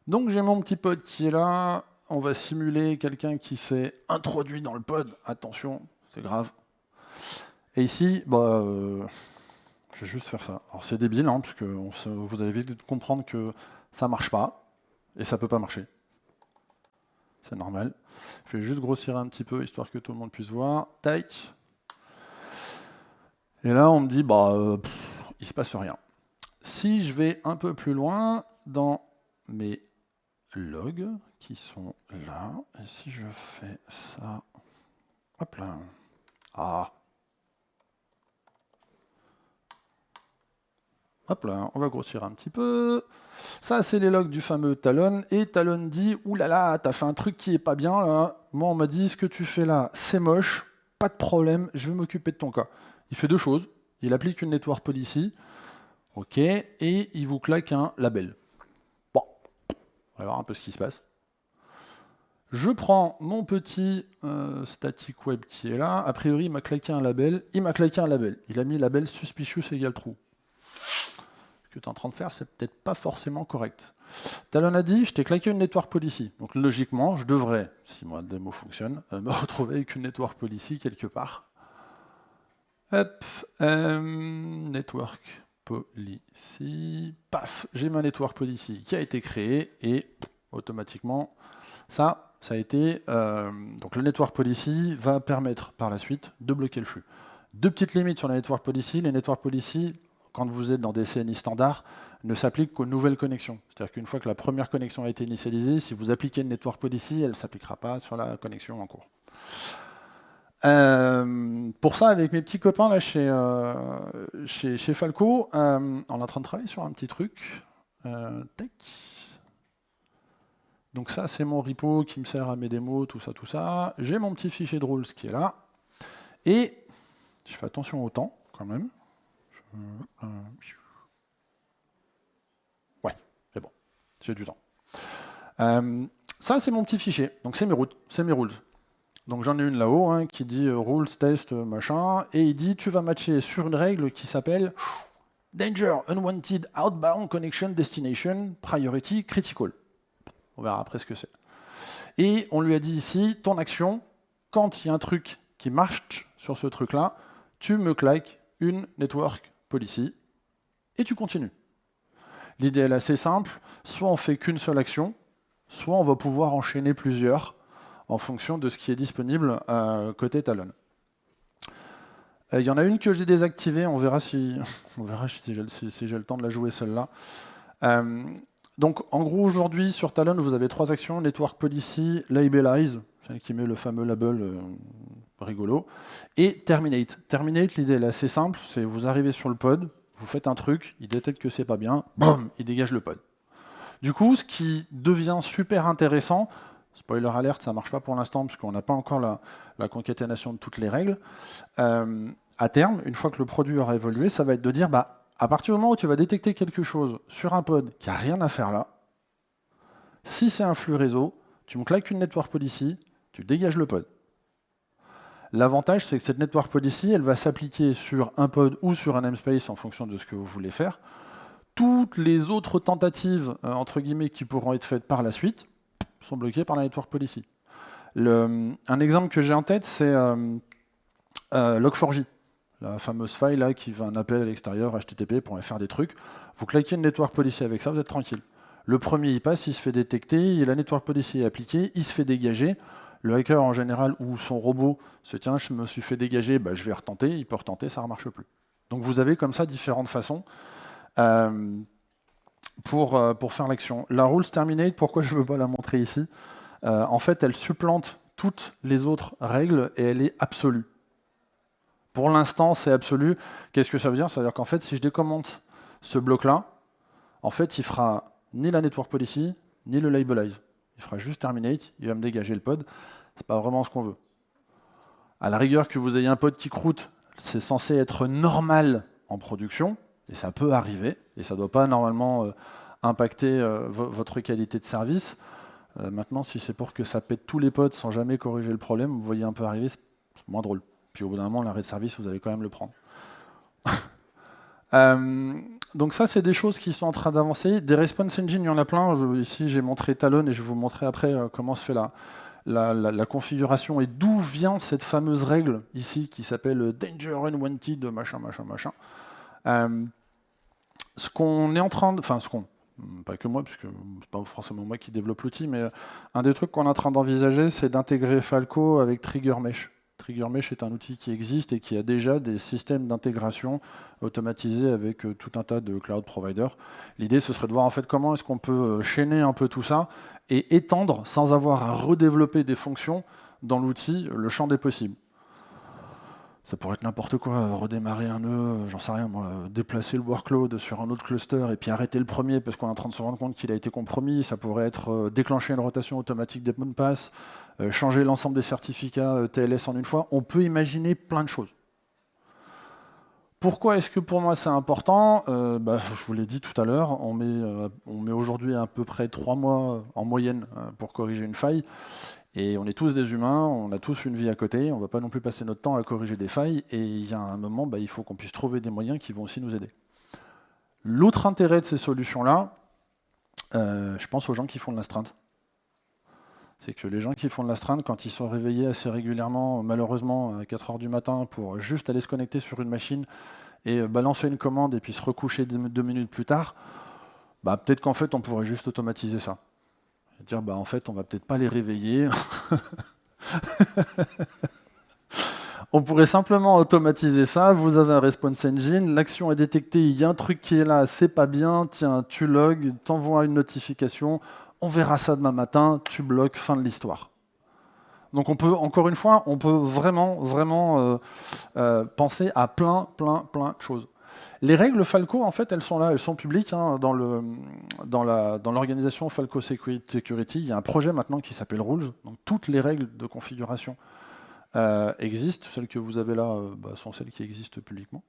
Donc j'ai mon petit pod qui est là. On va simuler quelqu'un qui s'est introduit dans le pod. Attention, c'est grave. Et ici, bah, je vais juste faire ça. Alors c'est débile, hein, parce que vous allez vite comprendre que ça marche pas. Et ça peut pas marcher. C'est normal. Je vais juste grossir un petit peu, histoire que tout le monde puisse voir. Tac. Et là, on me dit, bah, il se passe rien. Si je vais un peu plus loin dans mes logs qui sont là, et si je fais ça, hop là, hop là, on va grossir un petit peu. Ça, c'est les logs du fameux Talon, et Talon dit, oulala, t'as fait un truc qui est pas bien là. Moi, on m'a dit, ce que tu fais là, c'est moche, pas de problème, je vais m'occuper de ton cas. Il fait 2 choses. Il applique une network policy, ok, et il vous claque un label. Bon, on va voir un peu ce qui se passe. Je prends mon petit static web qui est là. A priori, il m'a claqué un label. Il m'a claqué un label. Il a mis label suspicious égale true. Ce que tu es en train de faire, c'est peut-être pas forcément correct. Talon a dit, je t'ai claqué une network policy. Donc logiquement, je devrais, si moi le démo fonctionne, me retrouver avec une network policy quelque part. Hop, network policy, paf, j'ai ma network policy qui a été créée et automatiquement, ça a été... donc le network policy va permettre par la suite de bloquer le flux. 2 petites limites sur la network policy. Les network policy, quand vous êtes dans des CNI standards, ne s'appliquent qu'aux nouvelles connexions. C'est-à-dire qu'une fois que la première connexion a été initialisée, si vous appliquez une network policy, elle ne s'appliquera pas sur la connexion en cours. Pour ça, avec mes petits copains là, chez Falco, on est en train de travailler sur un petit truc. Tac. Donc ça, c'est mon repo qui me sert à mes démos, tout ça, tout ça. J'ai mon petit fichier de rules qui est là. Et je fais attention au temps, quand même. Ouais, c'est bon. J'ai du temps. Ça, c'est mon petit fichier. Donc c'est mes rules. Donc j'en ai une là-haut hein, qui dit rules, test, machin. Et il dit, tu vas matcher sur une règle qui s'appelle Danger, Unwanted, Outbound Connection, Destination, Priority, Critical. On verra après ce que c'est. Et on lui a dit ici, ton action, quand il y a un truc qui marche sur ce truc-là, tu me claques une network policy et tu continues. L'idée est assez simple, soit on fait qu'une seule action, soit on va pouvoir enchaîner plusieurs en fonction de ce qui est disponible côté Talon. Il y en a une que j'ai désactivée, on verra si j'ai le temps de la jouer celle-là. Donc en gros aujourd'hui sur Talon vous avez 3 actions, Network Policy, Labelize, celle qui met le fameux label rigolo, et Terminate. Terminate, l'idée elle est assez simple, c'est vous arrivez sur le pod, vous faites un truc, il détecte que c'est pas bien, boum, il dégage le pod. Du coup, ce qui devient super intéressant, spoiler alert, ça marche pas pour l'instant parce qu'on n'a pas encore la concaténation de toutes les règles, à terme, une fois que le produit aura évolué, ça va être de dire, bah, à partir du moment où tu vas détecter quelque chose sur un pod qui n'a rien à faire là, si c'est un flux réseau, tu me claques une network policy, tu dégages le pod. L'avantage, c'est que cette network policy, elle va s'appliquer sur un pod ou sur un namespace en fonction de ce que vous voulez faire. Toutes les autres tentatives, entre guillemets, qui pourront être faites par la suite, sont bloquées par la network policy. Un exemple que j'ai en tête, c'est Log4j. La fameuse faille là qui va un appel à l'extérieur, HTTP, pour aller faire des trucs. Vous claquez une network policy avec ça, vous êtes tranquille. Le premier, il passe, il se fait détecter, la network policy est appliquée, il se fait dégager. Le hacker, en général, ou son robot se tient, je me suis fait dégager, bah, je vais retenter, il peut retenter, ça ne remarche plus. Donc vous avez comme ça différentes façons pour faire l'action. La rules terminate, pourquoi je ne veux pas la montrer ici en fait, elle supplante toutes les autres règles et elle est absolue. Pour l'instant, c'est absolu. Qu'est-ce que ça veut dire? Ça veut dire qu'en fait, si je décommente ce bloc-là, en fait, il fera ni la network policy, ni le labelize. Il fera juste terminate, il va me dégager le pod. C'est pas vraiment ce qu'on veut. À la rigueur, que vous ayez un pod qui croûte, c'est censé être normal en production, et ça peut arriver, et ça ne doit pas normalement impacter votre qualité de service. Maintenant, si c'est pour que ça pète tous les pods sans jamais corriger le problème, vous voyez un peu arriver, c'est moins drôle. Puis au bout d'un moment, l'arrêt de service, vous allez quand même le prendre. Donc ça, c'est des choses qui sont en train d'avancer. Des response engine, il y en a plein. Ici, j'ai montré Talon et je vais vous montrer après comment se fait la configuration et d'où vient cette fameuse règle ici qui s'appelle Danger Unwanted, machin, machin, machin. Ce qu'on est en train de... Enfin, pas que moi, puisque c'est pas forcément moi qui développe l'outil, mais un des trucs qu'on est en train d'envisager, c'est d'intégrer Falco avec Trigger Mesh. Trigger Mesh est un outil qui existe et qui a déjà des systèmes d'intégration automatisés avec tout un tas de cloud providers. L'idée, ce serait de voir en fait comment est-ce qu'on peut chaîner un peu tout ça et étendre, sans avoir à redévelopper des fonctions dans l'outil, le champ des possibles. Ça pourrait être n'importe quoi, redémarrer un nœud, j'en sais rien moi, déplacer le workload sur un autre cluster et puis arrêter le premier parce qu'on est en train de se rendre compte qu'il a été compromis. Ça pourrait être déclencher une rotation automatique des mots de passe, changer l'ensemble des certificats TLS en une fois. On peut imaginer plein de choses. Pourquoi est-ce que pour moi c'est important? Je vous l'ai dit tout à l'heure, on met aujourd'hui à peu près 3 mois en moyenne pour corriger une faille. Et on est tous des humains, on a tous une vie à côté, on ne va pas non plus passer notre temps à corriger des failles, et il y a un moment, il faut qu'on puisse trouver des moyens qui vont aussi nous aider. L'autre intérêt de ces solutions-là, je pense aux gens qui font de l'astreinte. C'est que les gens qui font de l'astreinte, quand ils sont réveillés assez régulièrement, malheureusement à 4 h du matin, pour juste aller se connecter sur une machine et balancer une commande et puis se recoucher 2 minutes plus tard, peut-être qu'en fait on pourrait juste automatiser ça. Dire en fait on va peut-être pas les réveiller. On pourrait simplement automatiser ça, vous avez un response engine, l'action est détectée, il y a un truc qui est là, c'est pas bien, tiens, tu logs, t'envoies une notification, on verra ça demain matin, tu bloques, fin de l'histoire. Donc on peut, encore une fois, on peut vraiment penser à plein de choses. Les règles Falco, en fait, elles sont là, elles sont publiques hein, dans l'organisation Falco Security. Il y a un projet maintenant qui s'appelle Rules. Donc toutes les règles de configuration existent. Celles que vous avez là sont celles qui existent publiquement.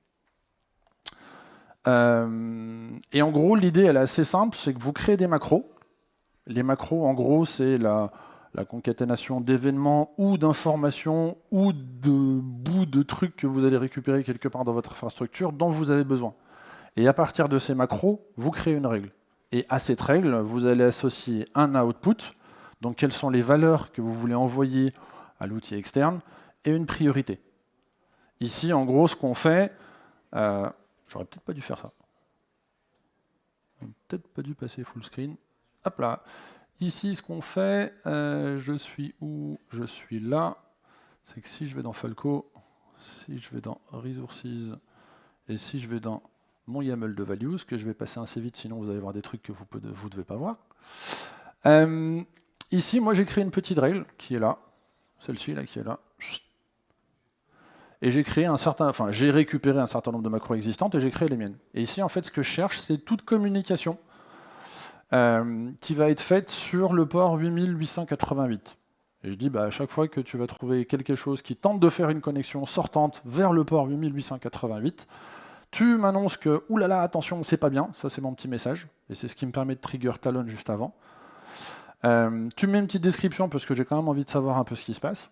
Et en gros, l'idée, elle est assez simple, c'est que vous créez des macros. Les macros, en gros, c'est la concaténation d'événements ou d'informations ou de bouts de trucs que vous allez récupérer quelque part dans votre infrastructure dont vous avez besoin. Et à partir de ces macros, vous créez une règle. Et à cette règle, vous allez associer un output, donc quelles sont les valeurs que vous voulez envoyer à l'outil externe, et une priorité. Ici, en gros, ce qu'on fait, j'aurais peut-être pas dû faire ça. J'aurais peut-être pas dû passer full screen. Hop là. Ici, ce qu'on fait, je suis où? Je suis là. C'est que si je vais dans Falco, si je vais dans Resources, et si je vais dans mon YAML de values, que je vais passer assez vite, sinon vous allez voir des trucs que vous ne devez pas voir. Ici, moi, j'ai créé une petite règle qui est là. Celle-ci, là, qui est là. Et j'ai créé j'ai récupéré un certain nombre de macros existantes et j'ai créé les miennes. Et ici, en fait, ce que je cherche, c'est toute communication qui va être faite sur le port 8888. Et je dis, à chaque fois que tu vas trouver quelque chose qui tente de faire une connexion sortante vers le port 8888, tu m'annonces que, oulala, attention, c'est pas bien, ça c'est mon petit message, et c'est ce qui me permet de trigger Talon juste avant. Tu mets une petite description parce que j'ai quand même envie de savoir un peu ce qui se passe.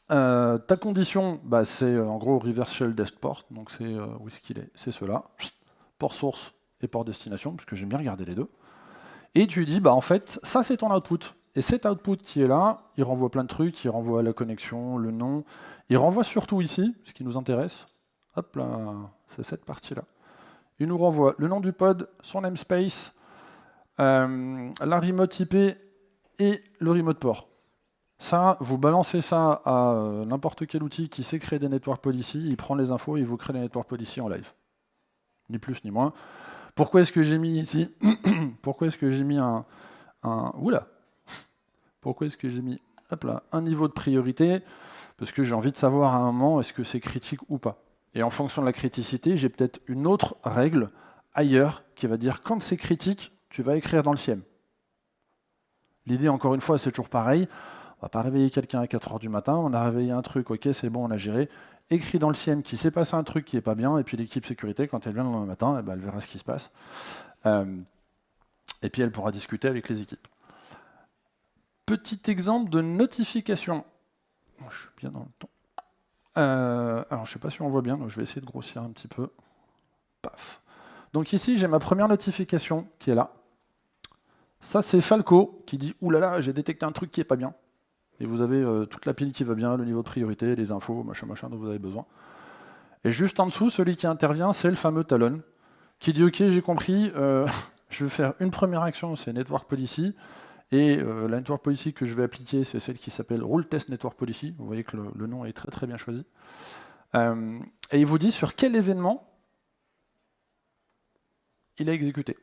Ta condition, c'est en gros reverse shell dest port, donc c'est où est-ce qu'il est? C'est cela. Port source et port destination, parce que j'aime bien regarder les deux. Et tu dis, en fait, ça c'est ton output. Et cet output qui est là, il renvoie plein de trucs, il renvoie la connexion, le nom, il renvoie surtout ici, ce qui nous intéresse. Hop là, c'est cette partie-là. Il nous renvoie le nom du pod, son namespace, la remote IP et le remote port. Ça, vous balancez ça à n'importe quel outil qui sait créer des network policy, il prend les infos et il vous crée les network policy en live. Ni plus ni moins. Pourquoi est-ce que j'ai mis ici pourquoi est-ce que j'ai mis pourquoi est-ce que j'ai mis un niveau de priorité? Parce que j'ai envie de savoir à un moment est-ce que c'est critique ou pas. Et en fonction de la criticité, j'ai peut-être une autre règle ailleurs qui va dire quand c'est critique, tu vas écrire dans le SIEM. L'idée, encore une fois, c'est toujours pareil. On ne va pas réveiller quelqu'un à 4 h du matin, on a réveillé un truc, ok, c'est bon, on a géré. Écrit dans le SIEM qu'il s'est passé un truc qui n'est pas bien, et puis l'équipe sécurité, quand elle vient le lendemain matin, elle verra ce qui se passe. Et puis elle pourra discuter avec les équipes. Petit exemple de notification. Je suis bien dans le temps. Alors, je ne sais pas si on voit bien, donc je vais essayer de grossir un petit peu. Paf. Donc ici, j'ai ma première notification qui est là. Ça, c'est Falco qui dit « Oulala, j'ai détecté un truc qui n'est pas bien ». Et vous avez toute la pile qui va bien, le niveau de priorité, les infos, machin dont vous avez besoin. Et juste en dessous, celui qui intervient, c'est le fameux Talon, qui dit « Ok, j'ai compris, je vais faire une première action, c'est Network Policy. Et la Network Policy que je vais appliquer, c'est celle qui s'appelle Rule Test Network Policy. » Vous voyez que le nom est très bien choisi. Et il vous dit sur quel événement il est exécuté.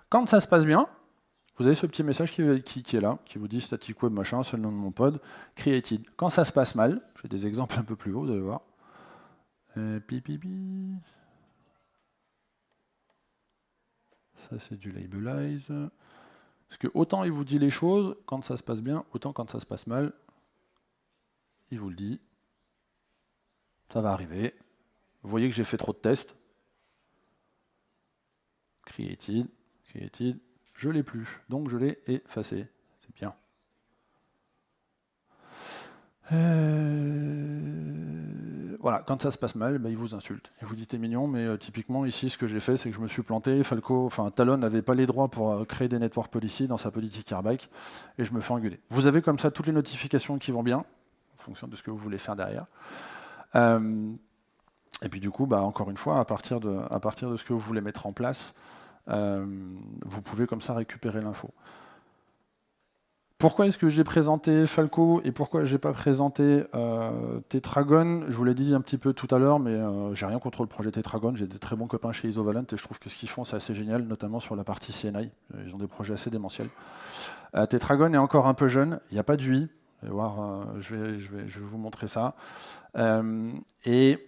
Quand ça se passe bien, vous avez ce petit message qui est là, qui vous dit static web machin, c'est le nom de mon pod, created. Quand ça se passe mal, j'ai des exemples un peu plus hauts, vous allez voir. Ça c'est du labelize. Parce que autant il vous dit les choses quand ça se passe bien, autant quand ça se passe mal, il vous le dit. Ça va arriver. Vous voyez que j'ai fait trop de tests. Created, je l'ai plus, donc je l'ai effacé. C'est bien. Voilà, quand ça se passe mal, il vous insulte. Il vous dit t'es mignon, mais typiquement ici, ce que j'ai fait, c'est que je me suis planté. Talon n'avait pas les droits pour créer des network policy dans sa politique airback, et je me fais engueuler. Vous avez comme ça toutes les notifications qui vont bien, en fonction de ce que vous voulez faire derrière. Et puis du coup, encore une fois, à partir de ce que vous voulez mettre en place, vous pouvez comme ça récupérer l'info. Pourquoi est-ce que j'ai présenté Falco et pourquoi je n'ai pas présenté Tetragon? Je vous l'ai dit un petit peu tout à l'heure, mais j'ai rien contre le projet Tetragon. J'ai des très bons copains chez Isovalent et je trouve que ce qu'ils font, c'est assez génial, notamment sur la partie CNI. Ils ont des projets assez démentiels. Tetragon est encore un peu jeune, il n'y a pas d'UI. Vous allez voir, je vais vous montrer ça. Et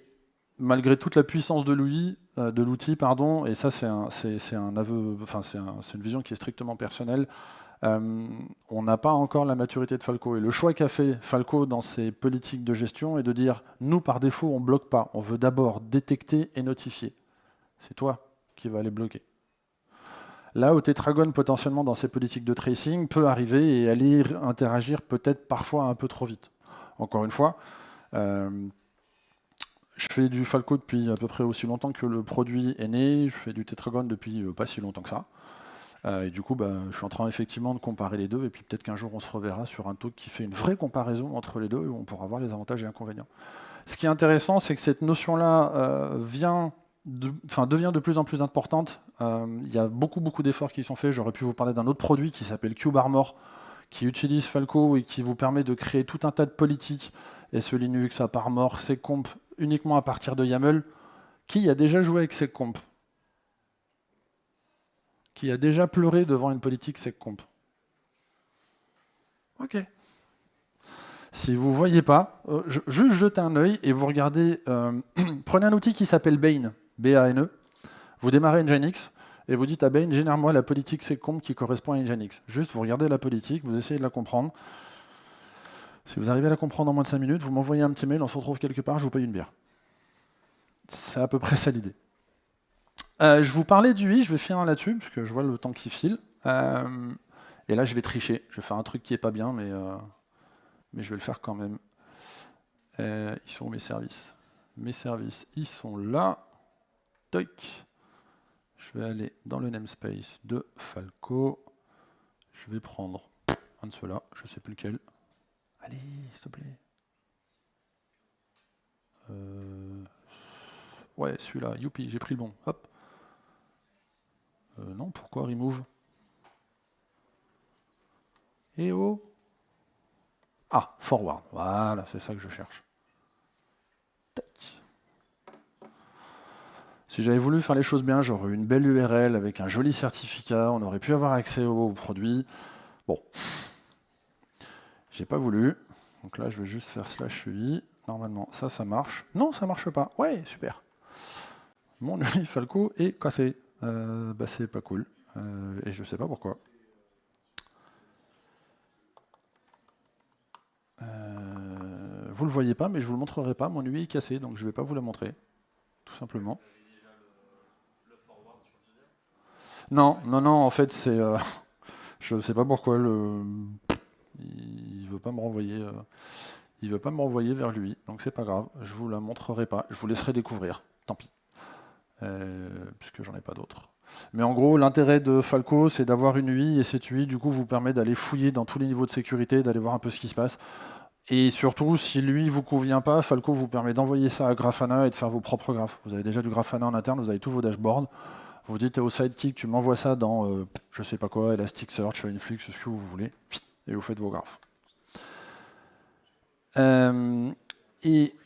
malgré toute la puissance de l'outil, pardon, et ça c'est un aveu, enfin c'est une vision qui est strictement personnelle, on n'a pas encore la maturité de Falco. Et le choix qu'a fait Falco dans ses politiques de gestion est de dire, nous par défaut on ne bloque pas, on veut d'abord détecter et notifier. C'est toi qui vas les bloquer. Là où Tetragon, potentiellement dans ses politiques de tracing, peut arriver et aller interagir peut-être parfois un peu trop vite. Encore une fois, je fais du Falco depuis à peu près aussi longtemps que le produit est né, je fais du Tetragon depuis pas si longtemps que ça. Et du coup, je suis en train effectivement de comparer les deux, et puis peut-être qu'un jour on se reverra sur un talk qui fait une vraie comparaison entre les deux, où on pourra voir les avantages et inconvénients. Ce qui est intéressant, c'est que cette notion-là devient de plus en plus importante. Il y a beaucoup d'efforts qui sont faits. J'aurais pu vous parler d'un autre produit qui s'appelle CubeArmor, qui utilise Falco et qui vous permet de créer tout un tas de politiques, SE Linux, AppArmor, seccomp, uniquement à partir de YAML. Qui a déjà joué avec seccomp? Qui a déjà pleuré devant une politique seccomp? Ok. Si vous ne voyez pas, juste jetez un œil et vous regardez. Prenez un outil qui s'appelle Bane, B-A-N-E. Vous démarrez Nginx et vous dites à Bane, génère-moi la politique seccomp qui correspond à Nginx. Juste, vous regardez la politique, vous essayez de la comprendre. Si vous arrivez à la comprendre en moins de 5 minutes, vous m'envoyez un petit mail, on se retrouve quelque part, je vous paye une bière. C'est à peu près ça l'idée. Je vous parlais du UI, je vais finir là-dessus, parce que je vois le temps qui file. Et là, je vais tricher. Je vais faire un truc qui n'est pas bien, mais je vais le faire quand même. Ils sont où mes services? Mes services, ils sont là. Toc. Je vais aller dans le namespace de Falco. Je vais prendre un de ceux-là, je ne sais plus lequel. Allez, s'il te plaît. Ouais, celui-là, youpi, j'ai pris le bon. Hop. Non, pourquoi remove? Et oh. Ah, forward. Voilà, c'est ça que je cherche. Tac. Si j'avais voulu faire les choses bien, j'aurais eu une belle URL avec un joli certificat, on aurait pu avoir accès au produit. Bon. J'ai pas voulu. Donc là, je vais juste faire /UI. Normalement, ça marche. Non, ça marche pas. Ouais, super. Mon UI Falco est cassé. C'est pas cool. Et je sais pas pourquoi. Vous le voyez pas, mais je vous le montrerai pas. Mon UI est cassé, donc je vais pas vous la montrer. Tout simplement. Non, en fait, c'est... je sais pas pourquoi il veut pas me renvoyer... il veut pas me renvoyer vers lui, donc c'est pas grave. Je vous la montrerai pas. Je vous laisserai découvrir. Tant pis. Puisque j'en ai pas d'autres. Mais en gros, l'intérêt de Falco, c'est d'avoir une UI, et cette UI, du coup, vous permet d'aller fouiller dans tous les niveaux de sécurité, d'aller voir un peu ce qui se passe. Et surtout, si lui vous convient pas, Falco vous permet d'envoyer ça à Grafana et de faire vos propres graphes. Vous avez déjà du Grafana en interne, vous avez tous vos dashboards. Vous dites au sidekick, tu m'envoies ça dans, je sais pas quoi, Elasticsearch, Influx, ce que vous voulez, et vous faites vos graphes. Et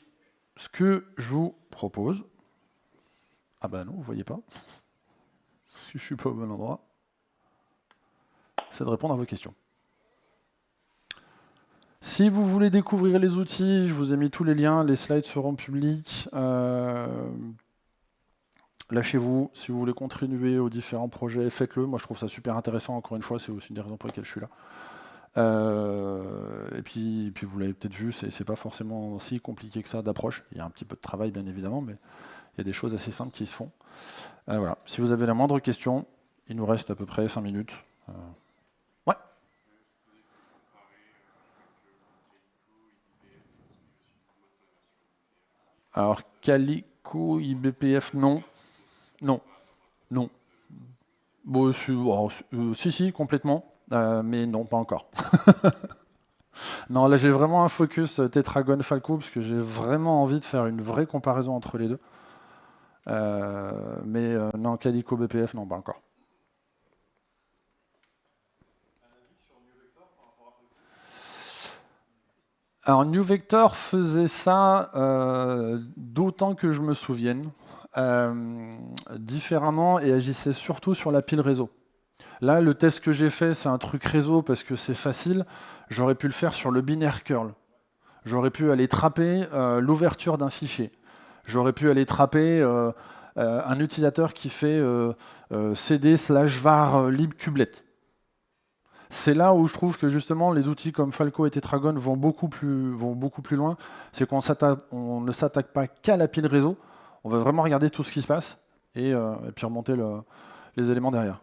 ce que je vous propose, ah bah non, vous voyez pas, parce que je suis pas au bon endroit, c'est de répondre à vos questions. Si vous voulez découvrir les outils, je vous ai mis tous les liens, les slides seront publics. Lâchez-vous, si vous voulez contribuer aux différents projets, faites-le. Moi, je trouve ça super intéressant. Encore une fois, c'est aussi une des raisons pour lesquelles je suis là. Et puis vous l'avez peut-être vu, c'est pas forcément si compliqué que ça d'approche. Il y a un petit peu de travail, bien évidemment, mais il y a des choses assez simples qui se font. Voilà. Si vous avez la moindre question, il nous reste à peu près 5 minutes. Ouais. Alors, Calico, IBPF, non. Non. Bon, si, complètement. Mais non, pas encore. Non, là j'ai vraiment un focus Tetragon Falco, parce que j'ai vraiment envie de faire une vraie comparaison entre les deux. Non, Calico BPF, non, pas encore. Alors New Vector faisait ça d'autant que je me souvienne, différemment, et agissait surtout sur la pile réseau. Là, le test que j'ai fait, c'est un truc réseau parce que c'est facile. J'aurais pu le faire sur le binaire curl. J'aurais pu aller trapper l'ouverture d'un fichier. J'aurais pu aller trapper un utilisateur qui fait cd/var libkubelet. C'est là où je trouve que justement les outils comme Falco et Tetragon vont beaucoup plus loin. C'est qu'on ne s'attaque pas qu'à la pile réseau. On va vraiment regarder tout ce qui se passe et puis remonter les éléments derrière.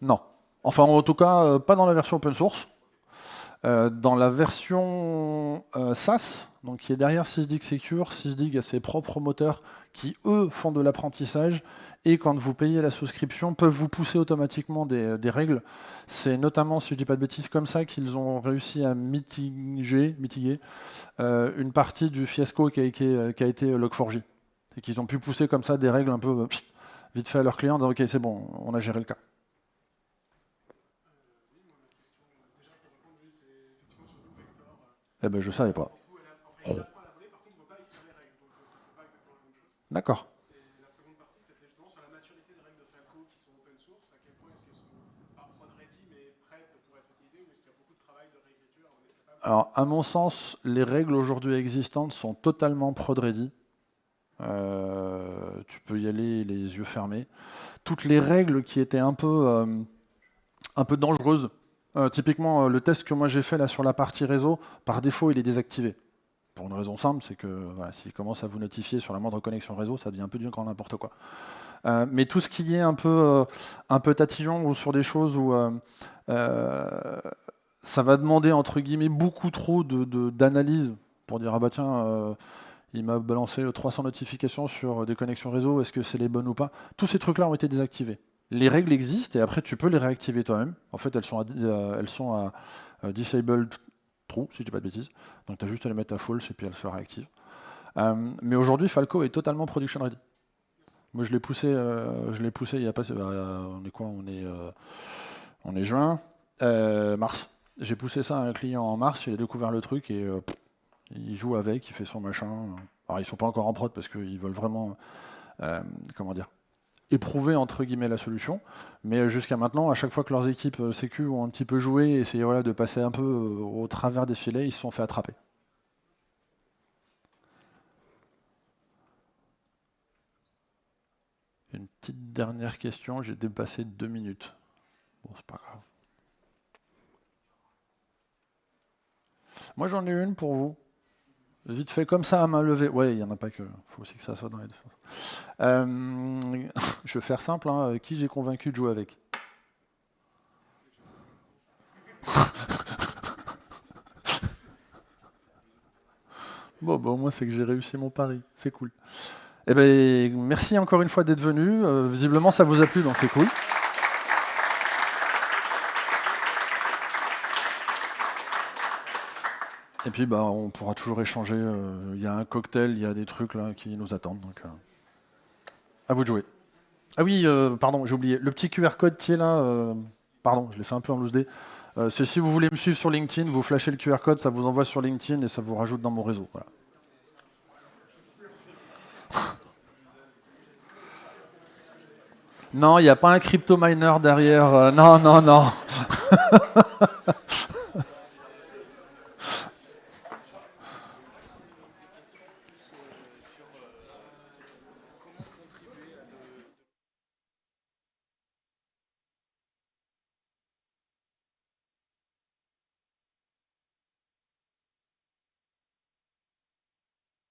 Non. Enfin, en tout cas, pas dans la version open source. Dans la version SaaS, donc qui est derrière Sysdig Secure, Sysdig a ses propres moteurs qui, eux, font de l'apprentissage et quand vous payez la souscription, peuvent vous pousser automatiquement des règles. C'est notamment, si je ne dis pas de bêtises, comme ça qu'ils ont réussi à mitiguer une partie du fiasco qui a été Log4j. Et qu'ils ont pu pousser comme ça des règles un peu vite fait à leurs clients en disant ok, c'est bon, on a géré le cas. Eh ben, je savais pas. Oh. D'accord. Alors, à mon sens, les règles aujourd'hui existantes sont totalement prod-ready. Tu peux y aller les yeux fermés. Toutes les règles qui étaient un peu dangereuses, typiquement le test que moi j'ai fait là sur la partie réseau, par défaut il est désactivé. Pour une raison simple, c'est que voilà, s'il commence à vous notifier sur la moindre connexion réseau, ça devient un peu du grand n'importe quoi. Mais tout ce qui est un peu tatillon ou sur des choses où ça va demander entre guillemets beaucoup trop d'analyse pour dire ah bah tiens, il m'a balancé 300 notifications sur des connexions réseau, est-ce que c'est les bonnes ou pas? Tous ces trucs-là ont été désactivés. Les règles existent et après tu peux les réactiver toi-même. En fait, elles sont à disabled true, si je dis pas de bêtises. Donc tu as juste à les mettre à false et puis elles se réactivent. Mais aujourd'hui, Falco est totalement production ready. Moi, je l'ai poussé il y a pas. On est quoi? On est juin, mars. J'ai poussé ça à un client en mars, il a découvert le truc et il joue avec, il fait son machin. Alors, ils sont pas encore en prod parce qu'ils veulent vraiment, comment dire, éprouver entre guillemets la solution. Mais jusqu'à maintenant, à chaque fois que leurs équipes sécu ont un petit peu joué et essayé voilà, de passer un peu au travers des filets, ils se sont fait attraper. Une petite dernière question, j'ai dépassé 2 minutes. Bon, c'est pas grave. Moi, j'en ai une pour vous. Vite fait, comme ça, à main levée. Ouais, il n'y en a pas que. Il faut aussi que ça soit dans les deux sens. Je vais faire simple. Hein. Qui j'ai convaincu de jouer avec? Bon, bah, au moins, c'est que j'ai réussi mon pari. C'est cool. Eh ben, merci encore une fois d'être venu. Visiblement, ça vous a plu, donc c'est cool. Et puis, bah, on pourra toujours échanger. Il y a un cocktail, il y a des trucs là qui nous attendent. Donc, à vous de jouer. Ah oui, pardon, j'ai oublié. Le petit QR code qui est là, pardon, je l'ai fait un peu en loose day. C'est si vous voulez me suivre sur LinkedIn, vous flashez le QR code, ça vous envoie sur LinkedIn et ça vous rajoute dans mon réseau. Voilà. Non, il n'y a pas un crypto miner derrière. Non, non, non.